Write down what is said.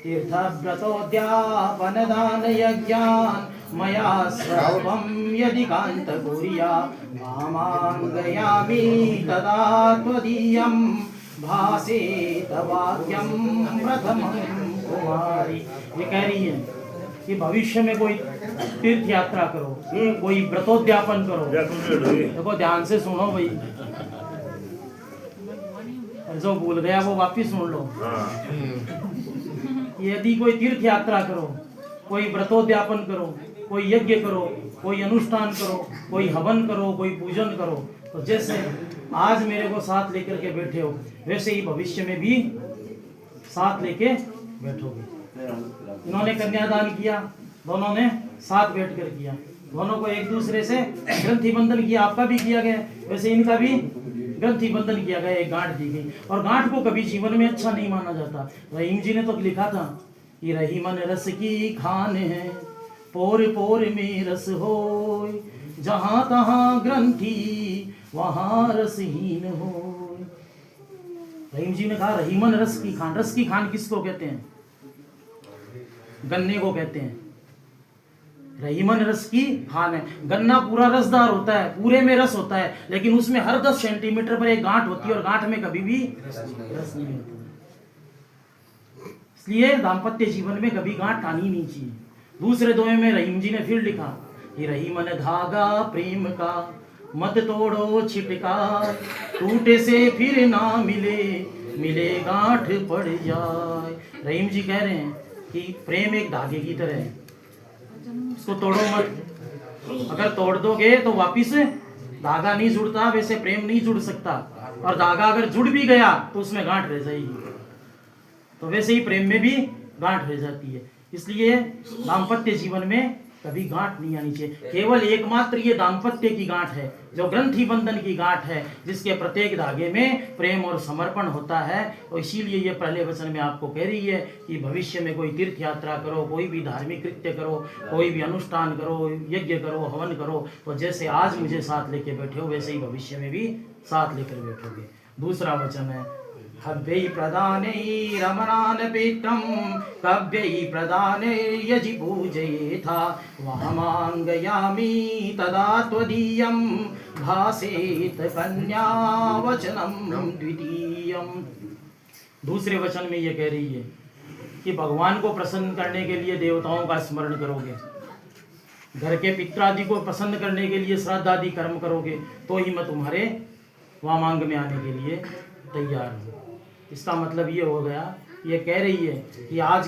तीर्थव्रतोद्यापनदानयज्ञान् मया सर्वं यदि कान्तकुर्या मामाङ्गयामि तदा त्वदीयं भासेत वाक्यं प्रथमं कुमारी। ये कह रही है कि भविष्य में कोई तीर्थ यात्रा करो, कोई व्रतोद्यापन करो। देखो ध्यान से सुनो भाई, जो भूल गया वो वापिस सुन लो। यदि कोई तीर्थ यात्रा करो, कोई व्रतोद्यापन करो, कोई यज्ञ करो, कोई अनुष्ठान करो, कोई हवन करो, कोई पूजन करो, तो जैसे आज मेरे को साथ लेकर के बैठे हो वैसे ही भविष्य में भी साथ लेके बैठोगे। इन्होंने कन्यादान किया, दोनों ने साथ बैठकर किया, दोनों को एक दूसरे से ग्रंथि बंधन किया। आपका भी किया गया, वैसे इनका भी ग्रंथि बंधन किया गया, एक गांठ दी गई। और गांठ को कभी जीवन में अच्छा नहीं माना जाता। रहीम जी ने तो लिखा था कि रहीमन रस की खान है, पोर पोर में रस हो, जहां तहां ग्रंथि वहां रसहीन हो। रहीम जी ने कहा रहीमन रस की खान। रस की खान किसको कहते हैं? गन्ने को कहते हैं। रहीमन रस की खान है। गन्ना पूरा रसदार होता है, पूरे में रस होता है, लेकिन उसमें हर 10 सेंटीमीटर पर एक गांठ होती है और गांठ में कभी भी रस नहीं होता। इसलिए दाम्पत्य जीवन में कभी गांठ आनी नहीं चाहिए। दूसरे दोहे में रहीम जी ने फिर लिखा कि रहीमन धागा प्रेम का मत तोड़ो छिटका, टूटे से फिर ना मिले, मिले गांठ पड़ जाए। रहीम जी कह रहे हैं कि प्रेम एक धागे की तरह है, इसको तोड़ो मत। अगर तोड़ दोगे तो वापिस धागा नहीं जुड़ता, वैसे प्रेम नहीं जुड़ सकता। और धागा अगर जुड़ भी गया तो उसमें गांठ रह जाएगी। तो वैसे ही प्रेम में भी गांठ रह जाती है। इसलिए दाम्पत्य जीवन में कभी गांठ नहीं आनी चाहिए। केवल एकमात्र ये दाम्पत्य की गांठ है, जो ग्रंथि बंधन की गांठ है, जिसके प्रत्येक धागे में प्रेम और समर्पण होता है। और इसीलिए ये पहले वचन में आपको कह रही है कि भविष्य में कोई तीर्थ यात्रा करो, कोई भी धार्मिक कृत्य करो, कोई भी अनुष्ठान करो, यज्ञ करो, हवन करो, तो जैसे आज मुझे साथ लेके बैठे हो वैसे ही भविष्य में भी साथ लेकर बैठोगे। दूसरा वचन है हव्यै प्रदाने रमणान पित्रं कव्यै प्रदाने यजि पूजयेथा वहमाङ्गयामि तदा त्वदीयं भासेत कन्या वचनं द्वितीयम्। दूसरे वचन में ये कह रही है कि भगवान को प्रसन्न करने के लिए देवताओं का स्मरण करोगे, घर के पित्रादि को प्रसन्न करने के लिए श्राद्ध आदि कर्म करोगे, तो ही मैं तुम्हारे वामांग में आने के लिए तैयार हूँ। इसका मतलब ये हो गया, ये कह रही है कि आज